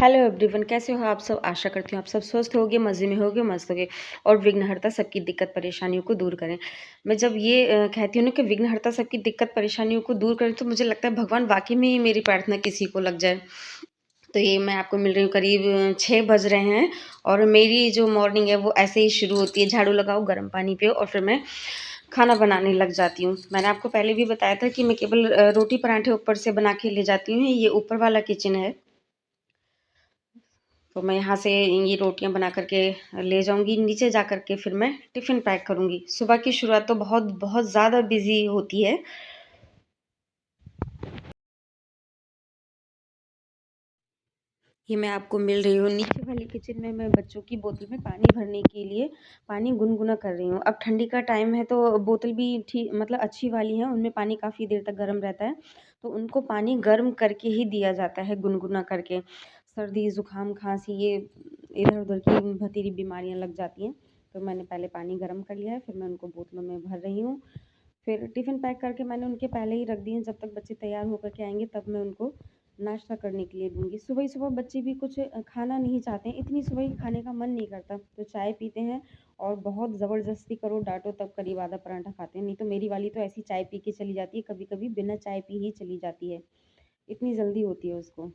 Hello everyone, कैसे हो आप सब। आशा करती हूँ आप सब स्वस्थ होगे, मज़े में होगे, मस्त होगे और विघ्नहर्ता सबकी दिक्कत परेशानियों को दूर करें। मैं जब ये कहती हूँ ना कि विघ्नहर्ता सबकी दिक्कत परेशानियों को दूर करें, तो मुझे लगता है भगवान वाकई में ही मेरी प्रार्थना किसी को लग जाए। तो ये मैं आपको मिल रही हूँ करीब 6 बज रहे हैं और मेरी जो मॉर्निंग है वो ऐसे ही शुरू होती है। झाड़ू लगाओ, गर्म पानी पियो और फिर मैं खाना बनाने लग जाती हूँ। मैंने आपको पहले भी बताया था कि मैं केवल रोटी पराठे ऊपर से बना के ले जाती हूँ। ये ऊपर वाला किचन है, तो मैं यहाँ से ये रोटियाँ बना कर के ले जाऊँगी। नीचे जा कर के फिर मैं टिफ़िन पैक करूँगी। सुबह की शुरुआत तो बहुत बहुत ज़्यादा बिज़ी होती है। ये मैं आपको मिल रही हूँ नीचे वाली किचन में। मैं बच्चों की बोतल में पानी भरने के लिए पानी गुनगुना कर रही हूँ। अब ठंडी का टाइम है तो बोतल भी ठीक मतलब अच्छी वाली है, उनमें पानी काफ़ी देर तक गर्म रहता है, तो उनको पानी गर्म करके ही दिया जाता है गुनगुना करके। सर्दी ज़ुकाम खांसी ये इधर उधर की भतीरी बीमारियाँ लग जाती हैं। तो मैंने पहले पानी गर्म कर लिया है, फिर मैं उनको बोतलों में भर रही हूँ। फिर टिफ़िन पैक करके मैंने उनके पहले ही रख दिए हैं। जब तक बच्चे तैयार होकर के आएँगे तब मैं उनको नाश्ता करने के लिए दूँगी। सुबह ही सुबह बच्चे भी कुछ खाना नहीं चाहते हैं, इतनी सुबह ही खाने का मन नहीं करता, तो चाय पीते हैं और बहुत ज़बरदस्ती करो डाँटो तब करीब आधा पराठा खाते हैं। नहीं तो मेरी वाली तो ऐसी चाय पी के चली जाती है, कभी-कभी बिना चाय पी ही चली जाती है, इतनी जल्दी होती है उसको।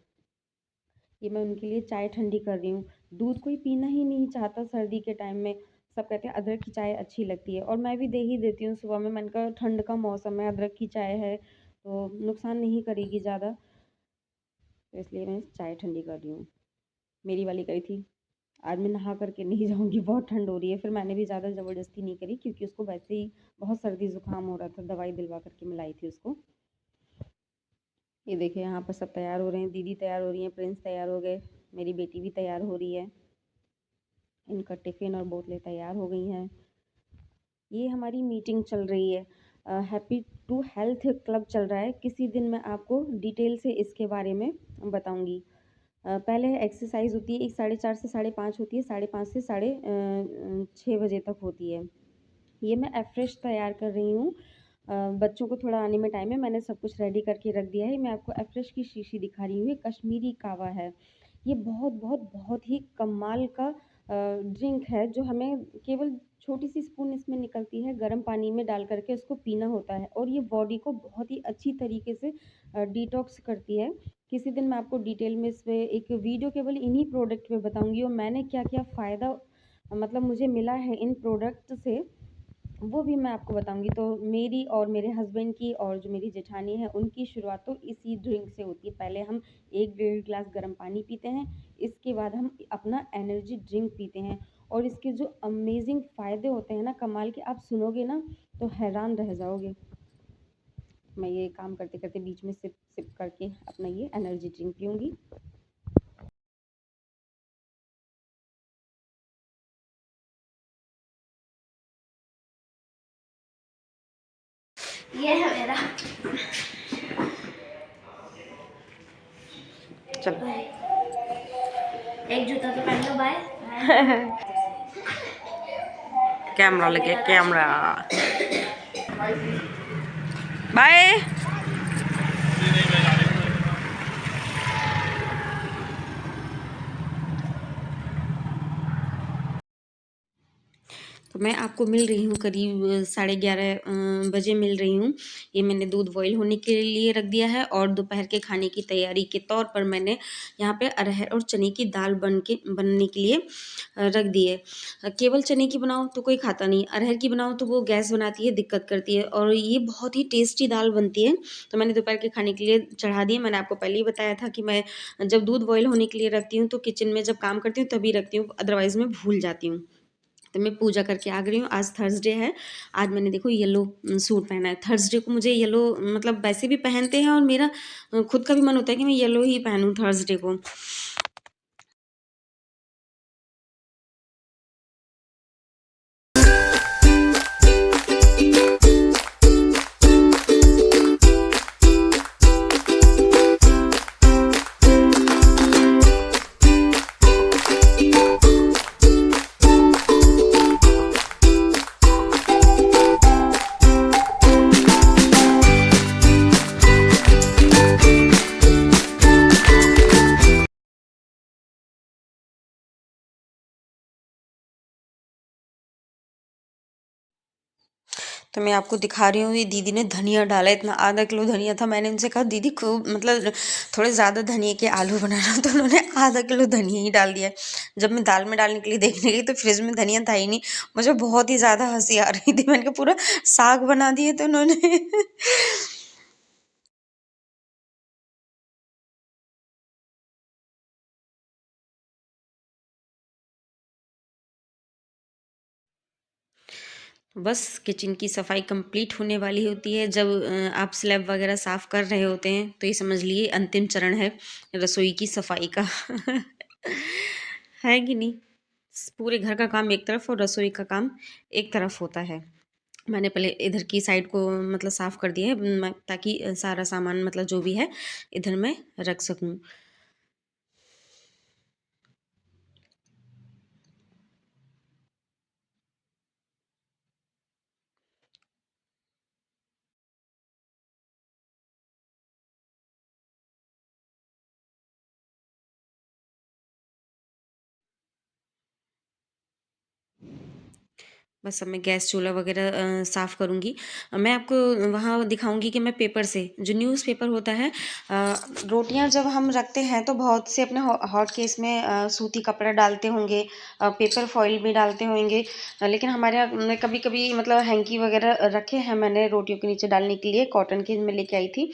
ये मैं उनके लिए चाय ठंडी कर रही हूँ। दूध कोई पीना ही नहीं चाहता सर्दी के टाइम में। सब कहते हैं अदरक की चाय अच्छी लगती है और मैं भी दे ही देती हूँ सुबह में। मैंने कहा ठंड का मौसम है, अदरक की चाय है तो नुकसान नहीं करेगी ज़्यादा, तो इसलिए मैं चाय ठंडी कर रही हूँ। मेरी वाली कही थी आज मैं नहा करके नहीं जाऊँगी, बहुत ठंड हो रही है। फिर मैंने भी ज़्यादा ज़बरदस्ती नहीं करी क्योंकि उसको वैसे ही बहुत सर्दी ज़ुकाम हो रहा था, दवाई दिलवा करके मिलाई थी उसको। ये देखिए यहाँ पर सब तैयार हो रहे हैं, दीदी तैयार हो रही हैं, प्रिंस तैयार हो गए, मेरी बेटी भी तैयार हो रही है। इनका टिफ़िन और बोतलें तैयार हो गई हैं। ये हमारी मीटिंग चल रही है, हैप्पी टू हेल्थ क्लब चल रहा है। किसी दिन मैं आपको डिटेल से इसके बारे में बताऊंगी। पहले एक्सरसाइज होती है, एक 4:30 से 5:30 होती है, 5:30 से 6:30 बजे तक होती है। ये मैं एफ्रेश तैयार कर रही हूँ। बच्चों को थोड़ा आने में टाइम है, मैंने सब कुछ रेडी करके रख दिया है। मैं आपको एफ्रेश की शीशी दिखा रही हूँ। ये कश्मीरी कावा है। ये बहुत बहुत बहुत ही कमाल का ड्रिंक है जो हमें केवल छोटी सी स्पून इसमें निकलती है, गर्म पानी में डाल करके उसको पीना होता है और ये बॉडी को बहुत ही अच्छी तरीके से डिटॉक्स करती है। किसी दिन मैं आपको डिटेल में इस पे एक वीडियो केवल इन्हीं प्रोडक्ट पे बताऊंगी और मैंने क्या क्या फ़ायदा मतलब मुझे मिला है इन प्रोडक्ट से, वो भी मैं आपको बताऊँगी। तो मेरी और मेरे हस्बैंड की और जो मेरी जेठानी है उनकी शुरुआत तो इसी ड्रिंक से होती है। पहले हम 1 डेढ़ ग्लास गर्म पानी पीते हैं, इसके बाद हम अपना एनर्जी ड्रिंक पीते हैं और इसके जो अमेज़िंग फ़ायदे होते हैं ना कमाल के, आप सुनोगे ना तो हैरान रह जाओगे। मैं ये काम करते-करते बीच में सिप सिप करके अपना ये एनर्जी ड्रिंक पीऊँगी। ये है मेरा। चलो एक जूता तो पहन लो, बाय। कैमरा लगे, कैमरा बाय। तो मैं आपको मिल रही हूँ करीब 11:30 बजे मिल रही हूँ। ये मैंने दूध बॉईल होने के लिए रख दिया है और दोपहर के खाने की तैयारी के तौर पर मैंने यहाँ पे अरहर और चने की दाल बनने के लिए रख दी है। केवल चने की बनाओ तो कोई खाता नहीं, अरहर की बनाओ तो वो गैस बनाती है, दिक्कत करती है और ये बहुत ही टेस्टी दाल बनती है। तो मैंने दोपहर के खाने के लिए चढ़ा दी है। मैंने आपको पहले ही बताया था कि मैं जब दूध बॉईल होने के लिए रखती हूँ तो किचन में जब काम करती हूँ तभी रखती हूँ, अदरवाइज़ मैं भूल जाती हूँ। तो मैं पूजा करके आ गई हूँ। आज थर्सडे है। आज मैंने देखो येलो सूट पहना है। थर्सडे को मुझे येलो मतलब वैसे भी पहनते हैं और मेरा खुद का भी मन होता है कि मैं येलो ही पहनूँ थर्सडे को। तो मैं आपको दिखा रही हूँ, ये दीदी ने धनिया डाला, इतना आधा किलो धनिया था। मैंने उनसे कहा दीदी खूब मतलब थोड़े ज़्यादा धनिया के आलू बना रहा हूँ, तो उन्होंने आधा किलो धनिया ही डाल दिया। जब मैं दाल में डालने के लिए देखने गई तो फ्रिज में धनिया था ही नहीं। मुझे बहुत ही ज़्यादा हंसी आ रही थी, मैंने कहा पूरा साग बना दिए तो उन्होंने। बस किचन की सफाई कंप्लीट होने वाली होती है जब आप स्लैब वगैरह साफ़ कर रहे होते हैं, तो ये समझ लिए अंतिम चरण है रसोई की सफाई का। है कि नहीं? पूरे घर का काम एक तरफ और रसोई का काम एक तरफ होता है। मैंने पहले इधर की साइड को मतलब साफ़ कर दिया है, ताकि सारा सामान मतलब जो भी है इधर मैं रख सकूं। बस अब मैं गैस चूल्हा वगैरह साफ़ करूँगी। मैं आपको वहाँ दिखाऊँगी कि मैं पेपर से, जो न्यूज़पेपर होता है, रोटियाँ जब हम रखते हैं तो बहुत से अपने हॉट केस में सूती कपड़ा डालते होंगे, पेपर फॉइल भी डालते होंगे। लेकिन हमारे यहाँ मैं कभी-कभी मतलब हैंकी वगैरह रखे हैं मैंने रोटियों के नीचे डालने के लिए, कॉटन के मैं लेके आई थी।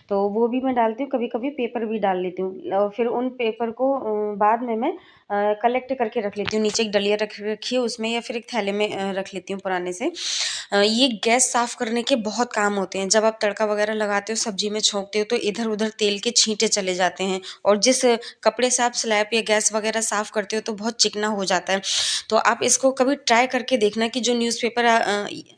तो वो भी मैं डालती हूँ, कभी-कभी पेपर भी डाल लेती हूँ। फिर उन पेपर को बाद में मैं कलेक्ट करके रख लेती हूँ। नीचे एक डलिया रख रखी है उसमें, या फिर एक थैले में रख लेती हूँ पुराने से। ये गैस साफ़ करने के बहुत काम होते हैं। जब आप तड़का वगैरह लगाते हो, सब्ज़ी में छोंकते हो, तो इधर-उधर तेल के छींटे चले जाते हैं, और जिस कपड़े से आप स्लैब या गैस वगैरह साफ़ करते हो तो बहुत चिकना हो जाता है। तो आप इसको कभी ट्राई करके देखना कि जो न्यूज़पेपर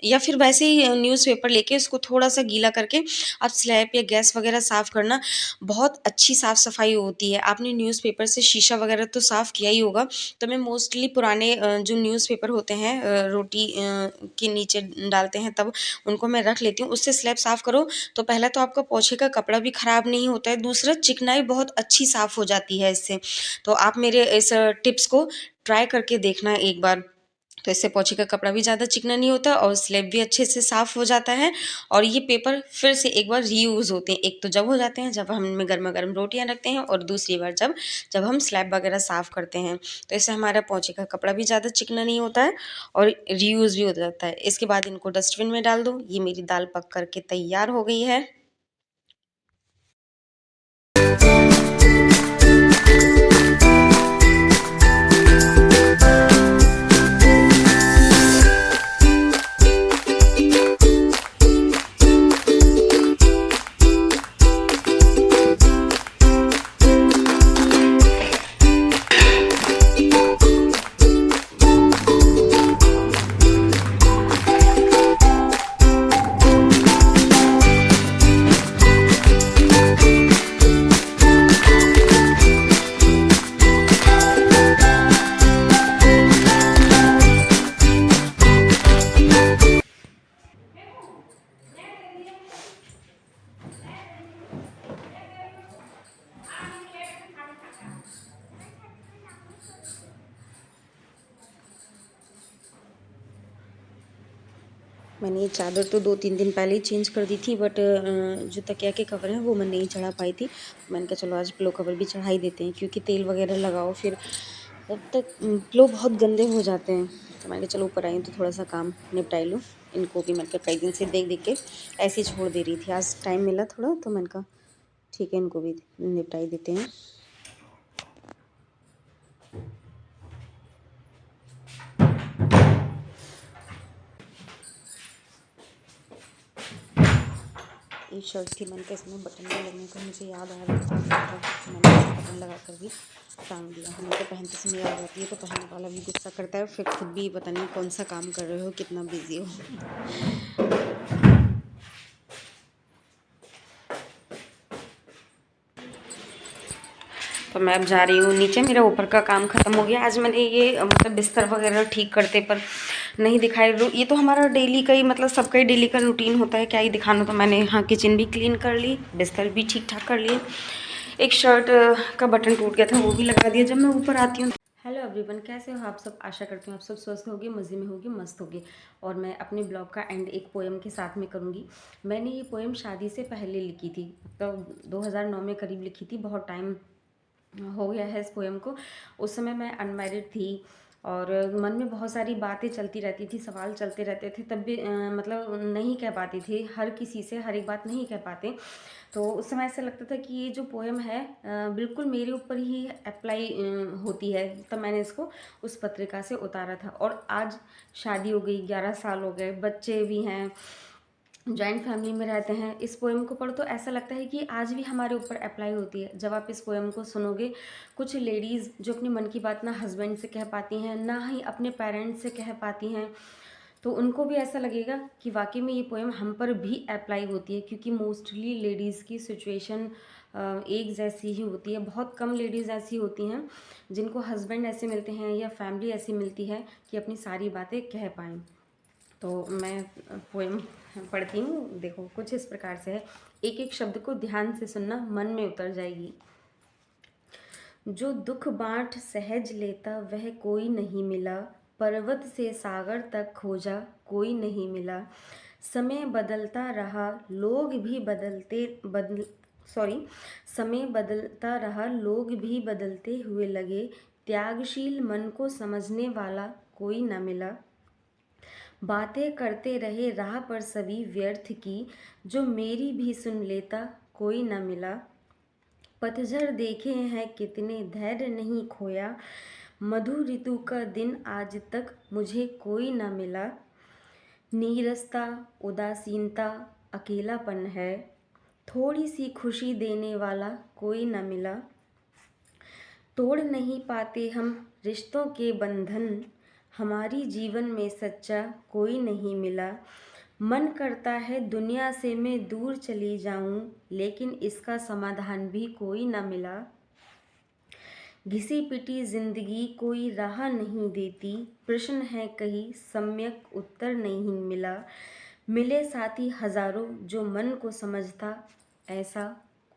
या फिर वैसे ही न्यूज़पेपर लेके उसको थोड़ा-सा गीला करके आप स्लैब या गैस वगैरह साफ़ करना, बहुत अच्छी साफ़-सफ़ाई होती है। आपने न्यूज़पेपर से शीशा वगैरह तो साफ़ किया ही होगा, तो मैं मोस्टली पुराने जो न्यूज़पेपर होते हैं रोटी के नीचे डालते हैं, तब उनको मैं रख लेती हूँ। उससे स्लैब साफ़ करो तो पहला तो आपका पोछे का कपड़ा भी ख़राब नहीं होता है, दूसरा चिकनाई बहुत अच्छी साफ़ हो जाती है इससे। तो आप मेरे इस टिप्स को ट्राई करके देखना एक बार। तो इससे पोछे का कपड़ा भी ज़्यादा चिकना नहीं होता और स्लैब भी अच्छे से साफ़ हो जाता है, और ये पेपर फिर से एक बार रीयूज़ होते हैं। एक तो जब हो जाते हैं जब हम इनमें गरमा-गरम रोटियाँ रखते हैं, और दूसरी बार जब जब हम स्लैब वगैरह साफ़ करते हैं। तो इससे हमारा पोछे का कपड़ा भी ज़्यादा चिकना नहीं होता है और रीयूज़ भी हो जाता है। इसके बाद इनको डस्टबिन में डाल दो। ये मेरी दाल पक कर के तैयार हो गई है। मैंने ये चादर तो 2-3 दिन पहले ही चेंज कर दी थी, बट जो तकिया के कवर हैं वो मैं नहीं चढ़ा पाई थी। मैंने कहा चलो आज पिलो कवर भी चढ़ा ही देते हैं, क्योंकि तेल वगैरह लगाओ फिर तब तक पिलो बहुत गंदे हो जाते हैं। तो मैंने कहा चलो ऊपर आई हूँ तो थोड़ा सा काम निपटाई लूँ। इनको भी मैंने कहा कई दिन से देख देख के ऐसे ही छोड़ दे रही थी, आज टाइम मिला थोड़ा तो मैंने कहा ठीक है इनको भी निपटाई देते हैं। ये शर्ट थी, मैंने कहा इसमें बटन भी लगने का मुझे याद आ रहा था, तो मैंने इसमें बटन लगा कर भी टांग दिया। हमें तो पहनते समय याद आती है तो पहनने वाला भी गुस्सा करता है, फिर खुद भी पता नहीं कौन सा काम कर रहे हो, कितना बिजी हो। तो मैं अब जा रही हूँ नीचे, मेरा ऊपर का काम ख़त्म हो गया। आज मैंने ये मतलब बिस्तर वगैरह ठीक करते पर नहीं दिखाई, ये तो हमारा डेली का ही मतलब सबका ही डेली का रूटीन होता है, क्या ही दिखाना। तो मैंने यहाँ किचन भी क्लीन कर ली, बिस्तर भी ठीक ठाक कर लिए। एक शर्ट का बटन टूट गया था वो भी लगा दिया। जब मैं ऊपर आती हूँ हेलो एवरीवन, कैसे हो आप सब। आशा करती हूँ आप सब स्वस्थ होगे, मज़े में होगे, मस्त होगे। और मैं अपने ब्लॉग का एंड एक पोएम के साथ में करूँगी। मैंने ये पोएम शादी से पहले लिखी थी, तो 2009 में करीब लिखी थी। बहुत टाइम हो गया है इस पोएम को। उस समय मैं अनमैरिड थी और मन में बहुत सारी बातें चलती रहती थी, सवाल चलते रहते थे। तब भी मतलब नहीं कह पाती थी हर किसी से, हर एक बात नहीं कह पाते। तो उस समय ऐसा लगता था कि ये जो पोएम है बिल्कुल मेरे ऊपर ही अप्लाई होती है। तब मैंने इसको उस पत्रिका से उतारा था। और आज शादी हो गई, 11 साल हो गए, बच्चे भी हैं, जॉइंट फैमिली में रहते हैं। इस पोएम को पढ़ो तो ऐसा लगता है कि आज भी हमारे ऊपर अप्लाई होती है। जब आप इस पोएम को सुनोगे, कुछ लेडीज़ जो अपने मन की बात ना हस्बैंड से कह पाती हैं, ना ही अपने पेरेंट्स से कह पाती हैं, तो उनको भी ऐसा लगेगा कि वाकई में ये पोएम हम पर भी अप्लाई होती है। क्योंकि मोस्टली लेडीज़ की सिचुएशन एक जैसी ही होती है। बहुत कम लेडीज़ ऐसी होती हैं जिनको हस्बैंड ऐसे मिलते हैं या फैमिली ऐसी मिलती है कि अपनी सारी बातें कह पाएँ। तो मैं पोएम पढ़ती हूँ। देखो कुछ इस प्रकार से है। एक एक शब्द को ध्यान से सुनना, मन में उतर जाएगी। जो दुख बांट सहज लेता वह कोई नहीं मिला, पर्वत से सागर तक खोजा कोई नहीं मिला। समय बदलता रहा, लोग भी समय बदलता रहा, लोग भी बदलते हुए लगे। त्यागशील मन को समझने वाला कोई न मिला। बातें करते रहे राह पर सभी व्यर्थ की, जो मेरी भी सुन लेता कोई न मिला। पतझड़ देखे हैं कितने, धैर्य नहीं खोया। मधु ऋतु का दिन आज तक मुझे कोई न मिला। नीरसता, उदासीनता, अकेलापन है, थोड़ी सी खुशी देने वाला कोई न मिला। तोड़ नहीं पाते हम रिश्तों के बंधन, हमारी जीवन में सच्चा कोई नहीं मिला। मन करता है दुनिया से मैं दूर चली जाऊं, लेकिन इसका समाधान भी कोई न मिला। घिसी पिटी जिंदगी कोई राह नहीं देती, प्रश्न है कहीं सम्यक उत्तर नहीं मिला। मिले साथी हजारों जो मन को समझता, ऐसा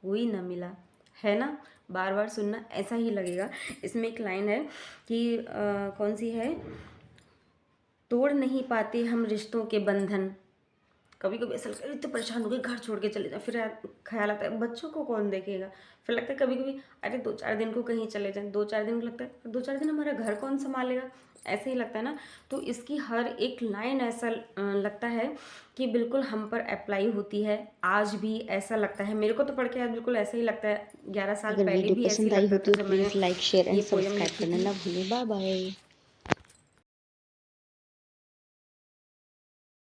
कोई न मिला। है ना, बार बार सुनना ऐसा ही लगेगा। इसमें एक लाइन है कि कौन सी है, तोड़ नहीं पाते हम रिश्तों के बंधन। कभी कभी ऐसा लगता है इतने परेशान हो गए, घर छोड़ के चले जाए। फिर ख्याल आता है बच्चों को कौन देखेगा। फिर लगता है कभी कभी अरे 2-4 दिन को कहीं चले जाएं। 2-4 दिन को लगता है 2-4 दिन हमारा घर कौन संभालेगा, ऐसे ही लगता है ना। तो इसकी हर एक लाइन ऐसा लगता है कि बिल्कुल हम पर अप्लाई होती है। आज भी ऐसा लगता है, मेरे को तो पढ़ के आज बिल्कुल ऐसा ही लगता है। 11 साल अगर पहले वीडियो भी ऐसे ही पसंद आई हो लगता तो था जब मैंने प्लीज़ लाइक शेयर एंड ये पोयम सब्सक्राइब लिखी करना थी। ना भूलें। Bye bye.